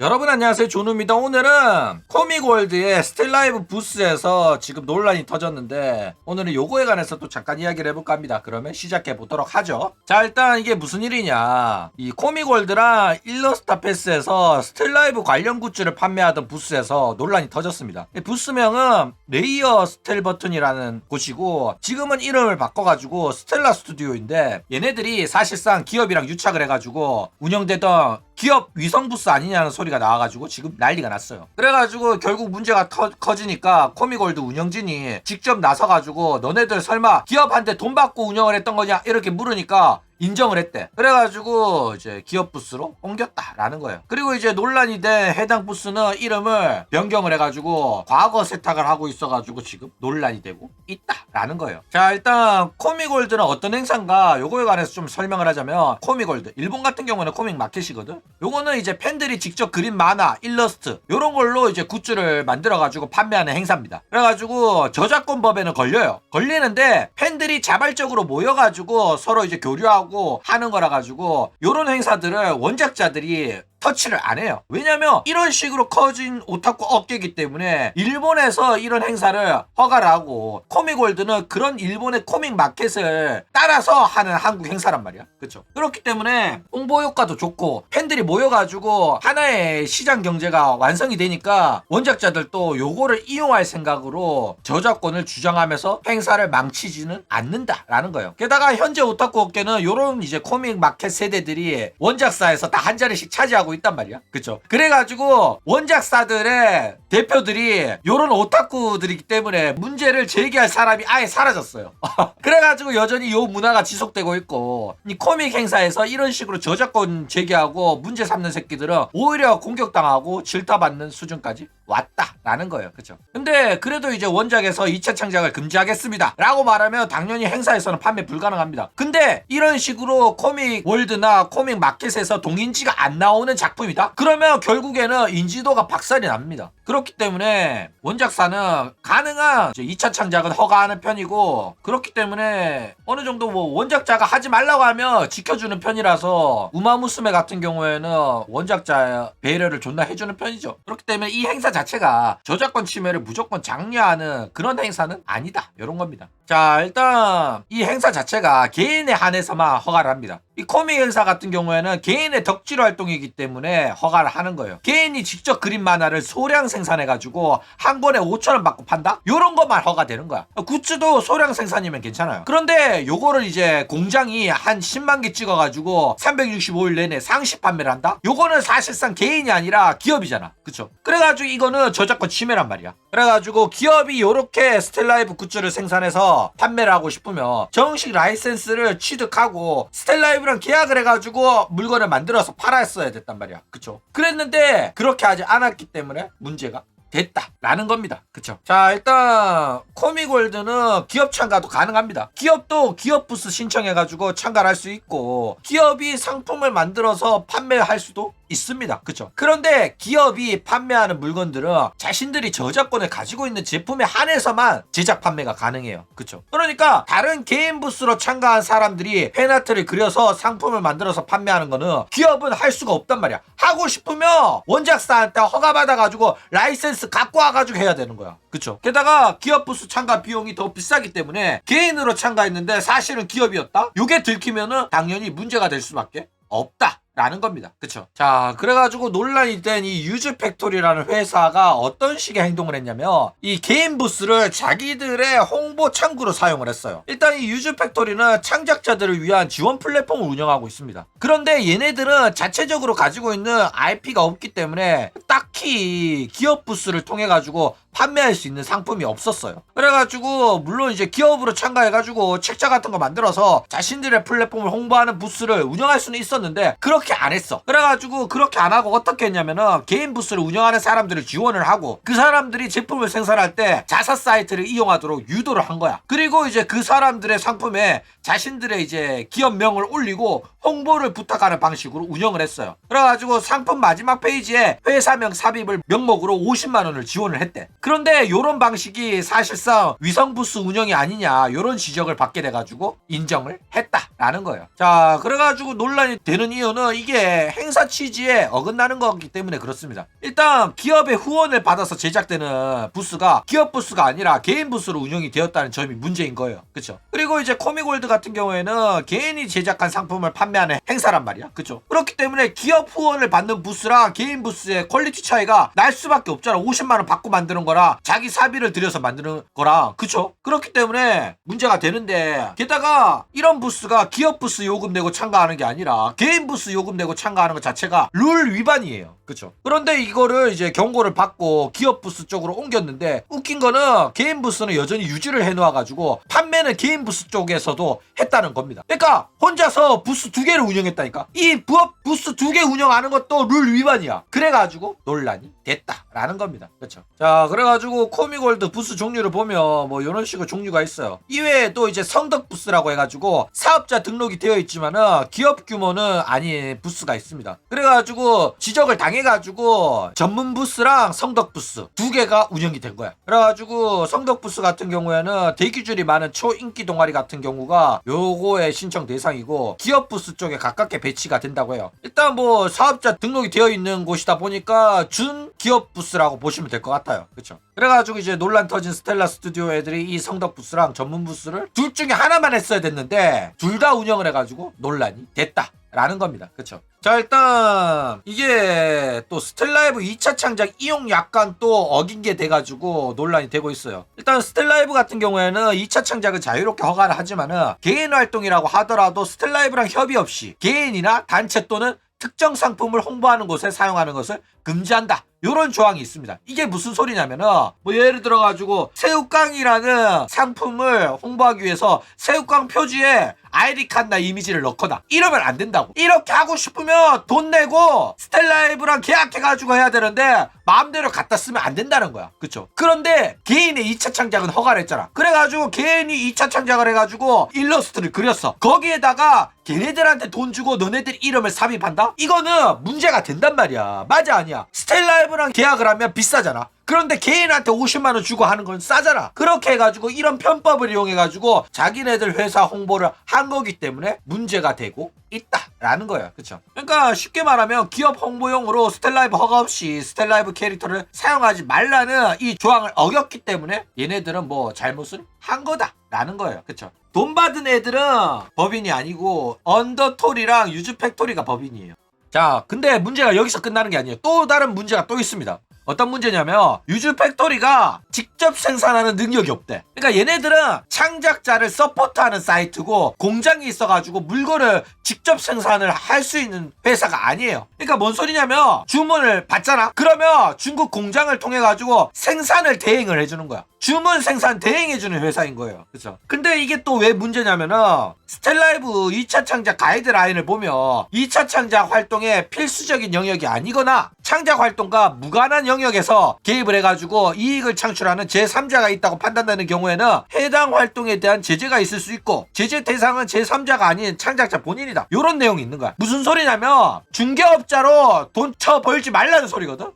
여러분 안녕하세요, 조누입니다. 오늘은 코믹월드의 스틸라이브 부스에서 지금 논란이 터졌는데 오늘은 요거에 관해서 또 잠깐 이야기를 해볼까 합니다. 그러면 시작해 보도록 하죠. 자, 일단 이게 무슨 일이냐, 이 코믹월드랑 일러스트 패스에서 스틸라이브 관련 굿즈를 판매하던 부스에서 논란이 터졌습니다. 이 부스명은 레이어 스텔 버튼이라는 곳이고 지금은 이름을 바꿔가지고 스텔라 스튜디오인데, 얘네들이 사실상 기업이랑 유착을 해가지고 운영되던 기업 위성 부스 아니냐는 소리가 나와가지고 지금 난리가 났어요. 그래가지고 결국 문제가 커지니까 코믹월드 운영진이 직접 나서가지고 너네들 설마 기업한테 돈 받고 운영을 했던 거냐 이렇게 물으니까 인정을 했대. 그래가지고 이제 기업 부스로 옮겼다라는 거예요. 그리고 이제 논란이 된 해당 부스는 이름을 변경을 해가지고 과거 세탁을 하고 있어가지고 지금 논란이 되고 있다라는 거예요. 자, 일단 코믹월드는 어떤 행사인가 요거에 관해서 좀 설명을 하자면, 코믹월드 일본 같은 경우는 코믹 마켓이거든. 요거는 이제 팬들이 직접 그린 만화, 일러스트 요런 걸로 이제 굿즈를 만들어가지고 판매하는 행사입니다. 그래가지고 저작권 법에는 걸리는데 팬들이 자발적으로 모여가지고 서로 이제 교류하고 하는 거라 가지고 요런 행사들을 원작자들이 터치를 안 해요. 왜냐면 이런 식으로 커진 오타쿠 업계이기 때문에 일본에서 이런 행사를 허가를 하고, 코믹월드는 그런 일본의 코믹 마켓을 따라서 하는 한국 행사란 말이야. 그쵸? 그렇기 때문에 홍보 효과도 좋고 팬들이 모여가지고 하나의 시장 경제가 완성이 되니까 원작자들도 요거를 이용할 생각으로 저작권을 주장하면서 행사를 망치지는 않는다라는 거예요. 게다가 현재 오타쿠 업계는 요런 이제 코믹 마켓 세대들이 원작사에서 다 한 자리씩 차지하고 있단 말이야. 그쵸? 그래가지고 원작사들의 대표들이 요런 오타쿠들이기 때문에 문제를 제기할 사람이 아예 사라졌어요. 그래가지고 여전히 요 문화가 지속되고 있고, 이 코믹 행사에서 이런 식으로 저작권 제기하고 문제 삼는 새끼들은 오히려 공격당하고 질타받는 수준까지 왔다라는 거예요. 그쵸? 근데 그래도 이제 원작에서 2차 창작을 금지하겠습니다 라고 말하면 당연히 행사에서는 판매 불가능합니다. 근데 이런 식으로 코믹 월드나 코믹 마켓에서 동인지가 안 나오는 작품이다? 그러면 결국에는 인지도가 박살이 납니다. 그렇기 때문에 원작사는 가능한 2차 창작은 허가하는 편이고, 그렇기 때문에 어느 정도 뭐 원작자가 하지 말라고 하면 지켜주는 편이라서 우마무스메 같은 경우에는 원작자 배려를 존나 해주는 편이죠. 그렇기 때문에 이 행사 자체가 저작권 침해를 무조건 장려하는 그런 행사는 아니다, 이런 겁니다. 자, 일단 이 행사 자체가 개인에 한해서만 허가를 합니다. 이 코믹 행사 같은 경우에는 개인의 덕질 활동이기 때문에 허가를 하는 거예요. 개인이 직접 그린 만화를 소량 생산해가지고 한 권에 5,000원 받고 판다? 요런 것만 허가되는 거야. 굿즈도 소량 생산이면 괜찮아요. 그런데 요거를 이제 공장이 한 10만 개 찍어가지고 365일 내내 상시 판매를 한다? 요거는 사실상 개인이 아니라 기업이잖아. 그쵸? 그래가지고 이거는 저작권 침해란 말이야. 그래가지고 기업이 요렇게 스텔라이브 굿즈를 생산해서 판매를 하고 싶으면 정식 라이센스를 취득하고 스텔라이브랑 계약을 해가지고 물건을 만들어서 팔았어야 됐단 말이야. 그쵸? 그랬는데 그렇게 하지 않았기 때문에 문제가 됐다라는 겁니다. 그쵸? 자, 일단 코믹월드는 기업 참가도 가능합니다. 기업도 기업 부스 신청해가지고 참가를 할 수 있고, 기업이 상품을 만들어서 판매할 수도 있습니다. 그쵸? 그런데 기업이 판매하는 물건들은 자신들이 저작권을 가지고 있는 제품에 한해서만 제작 판매가 가능해요. 그쵸? 그러니까 다른 개인 부스로 참가한 사람들이 팬아트를 그려서 상품을 만들어서 판매하는 거는 기업은 할 수가 없단 말이야. 하고 싶으면 원작사한테 허가받아가지고 라이센스 갖고 와가지고 해야 되는 거야. 그쵸? 게다가 기업 부스 참가 비용이 더 비싸기 때문에 개인으로 참가했는데 사실은 기업이었다? 요게 들키면은 당연히 문제가 될 수밖에 없다 라는 겁니다. 그쵸? 자, 그래가지고 논란이 된 이 유즈팩토리라는 회사가 어떤 식의 행동을 했냐면, 이 개인 부스를 자기들의 홍보 창구로 사용을 했어요. 일단 이 유즈팩토리는 창작자들을 위한 지원 플랫폼을 운영하고 있습니다. 그런데 얘네들은 자체적으로 가지고 있는 IP가 없기 때문에 딱히 기업 부스를 통해 가지고 판매할 수 있는 상품이 없었어요. 그래가지고 물론 이제 기업으로 참가해가지고 책자 같은 거 만들어서 자신들의 플랫폼을 홍보하는 부스를 운영할 수는 있었는데 그렇게 안 했어. 그래가지고 그렇게 안 하고 어떻게 했냐면은 개인 부스를 운영하는 사람들을 지원을 하고, 그 사람들이 제품을 생산할 때 자사 사이트를 이용하도록 유도를 한 거야. 그리고 이제 그 사람들의 상품에 자신들의 이제 기업명을 올리고 홍보를 부탁하는 방식으로 운영을 했어요. 그래가지고 상품 마지막 페이지에 회사명 삽입을 명목으로 50만 원을 지원을 했대. 그런데 요런 방식이 사실상 위성 부스 운영이 아니냐 요런 지적을 받게 돼가지고 인정을 했다라는 거예요. 자, 그래가지고 논란이 되는 이유는 이게 행사 취지에 어긋나는 거기 때문에 그렇습니다. 일단 기업의 후원을 받아서 제작되는 부스가 기업 부스가 아니라 개인 부스로 운영이 되었다는 점이 문제인 거예요. 그쵸? 그리고 이제 코미골드 같은 경우에는 개인이 제작한 상품을 판매하는 행사란 말이야. 그쵸? 그렇기 때문에 기업 후원을 받는 부스랑 개인 부스의 퀄리티 차이가 날 수밖에 없잖아. 50만원 받고 만드는 거랑 자기 사비를 들여서 만드는 거랑. 그쵸? 그렇기 때문에 문제가 되는데, 게다가 이런 부스가 기업 부스 요금 내고 참가하는 게 아니라 개인 부스 요금 내고 참가하는 것 자체가 룰 위반이에요. 그쵸? 그런데 이거를 이제 경고를 받고 기업 부스 쪽으로 옮겼는데, 웃긴 거는 개인 부스는 여전히 유지를 해놓아가지고 판매는 개인 부스 쪽에서도 했다는 겁니다. 그러니까 혼자서 부스 2개를 운영했다니까. 이 부업 부스 2개 운영하는 것도 룰 위반이야. 그래가지고 논란이 됐다라는 겁니다. 그렇죠? 자, 그래가지고 코미골드 부스 종류를 보면 뭐 이런 식으로 종류가 있어요. 이외에 또 이제 성덕 부스라고 해가지고 사업자 등록이 되어 있지만은 기업 규모는 아닌 부스가 있습니다. 그래가지고 지적을 당해가지고 전문 부스랑 성덕 부스 2개가 운영이 된 거야. 그래가지고 성덕 부스 같은 경우에는 대기줄이 많은 초인기 동아리 같은 경우가 요거의 신청 대상이고, 기업 부스 쪽에 가깝게 배치가 된다고 해요. 일단 뭐 사업자 등록이 되어 있는 곳이다 보니까 준 기업 부스라고 보시면 될 것 같아요. 그쵸? 그래가지고 이제 논란 터진 스텔라 스튜디오 애들이 이 성덕 부스랑 전문 부스를 둘 중에 하나만 했어야 됐는데 둘 다 운영을 해가지고 논란이 됐다 라는 겁니다. 그쵸? 자, 일단 이게 또 스텔라이브 2차 창작 이용 약관 또 어긴 게 돼가지고 논란이 되고 있어요. 일단 스텔라이브 같은 경우에는 2차 창작은 자유롭게 허가를 하지만은 개인 활동이라고 하더라도 스텔라이브랑 협의 없이 개인이나 단체 또는 특정 상품을 홍보하는 곳에 사용하는 것을 금지한다. 요런 조항이 있습니다. 이게 무슨 소리냐면은 뭐 예를 들어가지고 새우깡이라는 상품을 홍보하기 위해서 새우깡 표지에 아이리칸나 이미지를 넣거나 이러면 안 된다고. 이렇게 하고 싶으면 돈 내고 스텔라이브랑 계약해가지고 해야 되는데 마음대로 갖다 쓰면 안 된다는 거야. 그쵸? 그런데 개인의 2차 창작은 허가를 했잖아. 그래가지고 개인이 2차 창작을 해가지고 일러스트를 그렸어. 거기에다가 걔네들한테 돈 주고 너네들 이름을 삽입한다? 이거는 문제가 된단 말이야. 맞아 아니야? 스텔라이브랑 계약을 하면 비싸잖아. 그런데 개인한테 50만원 주고 하는 건 싸잖아. 그렇게 해가지고 이런 편법을 이용해가지고 자기네들 회사 홍보를 한 거기 때문에 문제가 되고 있다라는 거예요. 그쵸? 그러니까 쉽게 말하면 기업 홍보용으로 스텔라이브 허가 없이 스텔라이브 캐릭터를 사용하지 말라는 이 조항을 어겼기 때문에 얘네들은 뭐 잘못을 한 거다라는 거예요. 그쵸? 돈 받은 애들은 법인이 아니고 언더톨이랑 유즈팩토리가 법인이에요. 자, 근데 문제가 여기서 끝나는 게 아니에요. 또 다른 문제가 또 있습니다. 어떤 문제냐면 유즈팩토리가 직접 생산하는 능력이 없대. 그러니까 얘네들은 창작자를 서포트하는 사이트고 공장이 있어가지고 물건을 직접 생산을 할 수 있는 회사가 아니에요. 그러니까 뭔 소리냐면 주문을 받잖아. 그러면 중국 공장을 통해 가지고 생산을 대행을 해주는 거야. 주문 생산 대행해주는 회사인 거예요. 그쵸? 근데 이게 또 왜 문제냐면은 스텔라이브 2차 창작 가이드라인을 보면 2차 창작 활동의 필수적인 영역이 아니거나 창작 활동과 무관한 영역에서 개입을 해가지고 이익을 창출하는 제3자가 있다고 판단되는 경우에는 해당 활동에 대한 제재가 있을 수 있고, 제재 대상은 제3자가 아닌 창작자 본인이다. 요런 내용이 있는 거야. 무슨 소리냐면 중개업자로 돈 쳐 벌지 말라는 소리거든.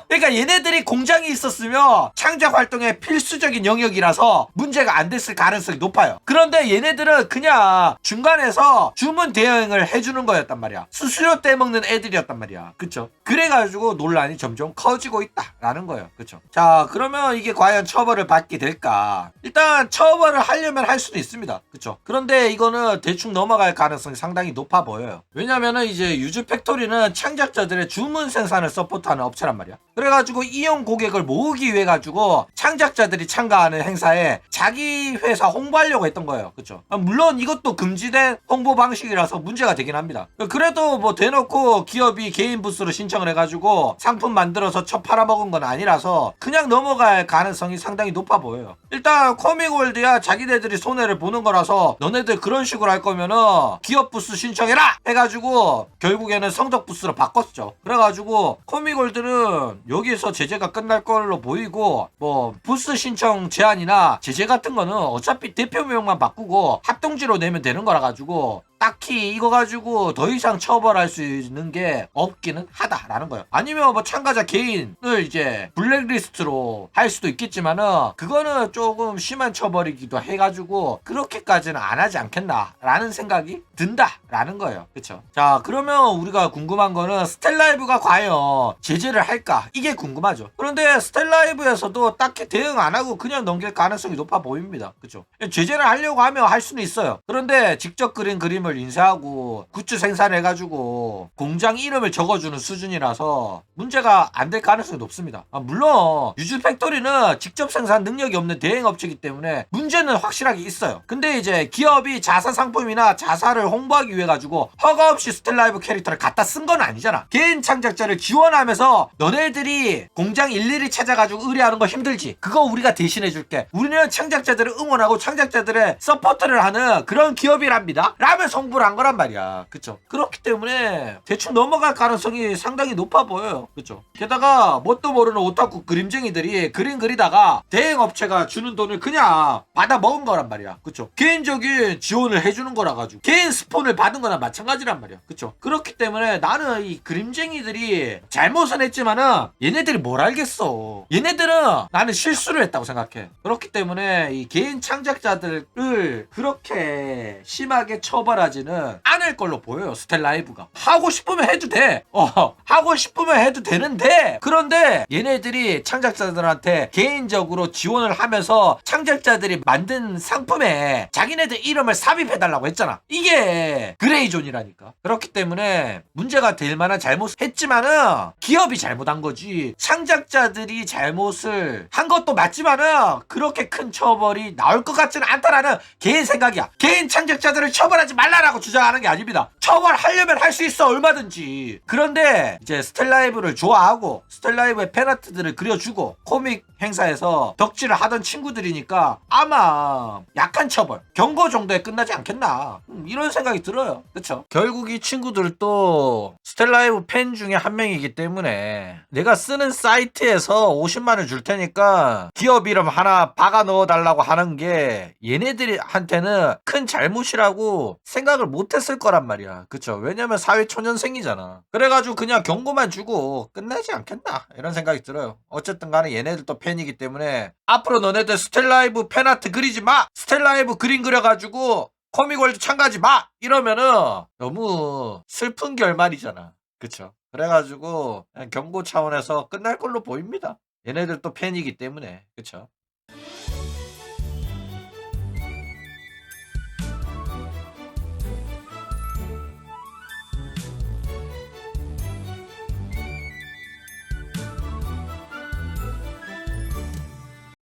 그러니까 얘네들이 공장이 있었으면 창작 활동의 필수적인 영역이라서 문제가 안 됐을 가능성이 높아요. 그런데 얘네들은 그냥 중간에서 주문 대행을 해주는 거였단 말이야. 수수료 떼먹는 애들이었단 말이야. 그쵸? 그래가지고 논란이 점점 커지고 있다라는 거예요. 그쵸? 자, 그러면 이게 과연 처벌을 받게 될까? 일단 처벌을 하려면 할 수도 있습니다. 그쵸? 그런데 이거는 대충 넘어갈 가능성이 상당히 높아 보여요. 왜냐면은 이제 유즈팩토리는 창작자들의 주문 생산을 서포트하는 업체란 말이야. 그래가지고 이용 고객을 모으기 위해 가지고 창작자들이 참가하는 행사에 자기 회사 홍보하려고 했던 거예요. 그쵸? 물론 이것도 금지된 홍보 방식이라서 문제가 되긴 합니다. 그래도 뭐 대놓고 기업이 개인 부스로 신청을 해가지고 상품 만들어서 쳐 팔아먹은 건 아니라서 그냥 넘어갈 가능성이 상당히 높아 보여요. 일단 코미골드야 자기네들이 손해를 보는 거라서 너네들 그런 식으로 할 거면은 기업 부스 신청해라 해가지고 결국에는 성덕 부스로 바꿨죠. 그래가지고 코미골드는 여기서 제재가 끝날 걸로 보이고 뭐 부스 신청 제한이나 제재 같은 거는 어차피 대표명만 바꾸고 합동지로 내면 되는 거라 가지고 딱히 이거 가지고 더 이상 처벌할 수 있는 게 없기는 하다라는 거예요. 아니면 뭐 참가자 개인을 이제 블랙리스트로 할 수도 있겠지만은 그거는 조금 심한 처벌이기도 해가지고 그렇게까지는 안 하지 않겠나라는 생각이 든다라는 거예요. 그쵸? 자, 그러면 우리가 궁금한 거는 스텔라이브가 과연 제재를 할까? 이게 궁금하죠. 그런데 스텔라이브에서도 딱히 대응 안 하고 그냥 넘길 가능성이 높아 보입니다. 그쵸? 제재를 하려고 하면 할 수는 있어요. 그런데 직접 그린 그림을 인쇄하고 굿즈 생산해가지고 공장 이름을 적어주는 수준이라서 문제가 안 될 가능성이 높습니다. 물론 유즈 팩토리는 직접 생산 능력이 없는 대행업체이기 때문에 문제는 확실하게 있어요. 근데 이제 기업이 자사 상품이나 자사를 홍보하기 위해 가지고 허가 없이 스텔라이브 캐릭터를 갖다 쓴 건 아니잖아. 개인 창작자를 지원하면서 너네들이 공장 일일이 찾아가지고 의뢰하는 거 힘들지. 그거 우리가 대신해 줄게. 우리는 창작자들을 응원하고 창작자들의 서포트를 하는 그런 기업이랍니다 라면서 홍보를 한 거란 말이야. 그쵸? 그렇기 때문에 대충 넘어갈 가능성이 상당히 높아 보여요. 그쵸? 게다가 뭣도 모르는 오타쿠 그림쟁이들이 그림 그리다가 대행업체가 주는 돈을 그냥 받아 먹은 거란 말이야. 그쵸? 개인적인 지원을 해주는 거라 가지고 개인 스폰을 받은 거나 마찬가지란 말이야. 그쵸? 그렇기 때문에 나는 이 그림쟁이들이 잘못은 했지만은 얘네들이 뭘 알겠어. 얘네들은 나는 실수를 했다고 생각해. 그렇기 때문에 이 개인 창작자들을 그렇게 심하게 처벌하지는 않을 걸로 보여요. 스텔라이브가 하고 싶으면 해도 돼. 하고 싶으면 해도 되는데, 그런데 얘네들이 창작자들한테 개인적으로 지원을 하면서 창작자들이 만든 상품에 자기네들 이름을 삽입해달라고 했잖아. 이게 그레이존이라니까. 그렇기 때문에 문제가 될 만한 잘못을 했지만은 기업이 잘못한 거지 창작자들이 잘못을 한 것도 맞지만은 그렇게 큰 처벌이 나올 것 같지는 않다라는 개인 생각이야. 개인 창작자들을 처벌하지 말라라고 주장하는 게 아닙니다. 처벌하려면 할 수 있어, 얼마든지. 그런데 이제 스텔라이브를 좋아하고 스텔라이브의 팬아트들을 그려주고 코믹 행사에서 덕질을 하던 친구들이니까 아마 약한 처벌, 경고 정도에 끝나지 않겠나, 이런 생각이 들어요. 그쵸? 결국 이 친구들도 스텔라이브 팬 중에 한 명이기 때문에 내가 쓰는 사이트에서 50만원 줄 테니까 기업 이름 하나 박아 넣어달라고 하는 게 얘네들한테는 큰 잘못이라고 생각을 못했을 거란 말이야. 그쵸? 왜냐면 사회초년생이잖아. 그래가지고 그냥 경고만 주고 끝나지 않겠나, 이런 생각이 들어요. 어쨌든 간에 얘네들도 팬이기 때문에 앞으로 너네들 스텔라이브 팬아트 그리지 마, 스텔라이브 그림 그려가지고 코믹월드 참가하지 마, 이러면은 너무 슬픈 결말이잖아. 그쵸? 그래가지고 그냥 경고 차원에서 끝날 걸로 보입니다. 얘네들 또 팬이기 때문에. 그쵸?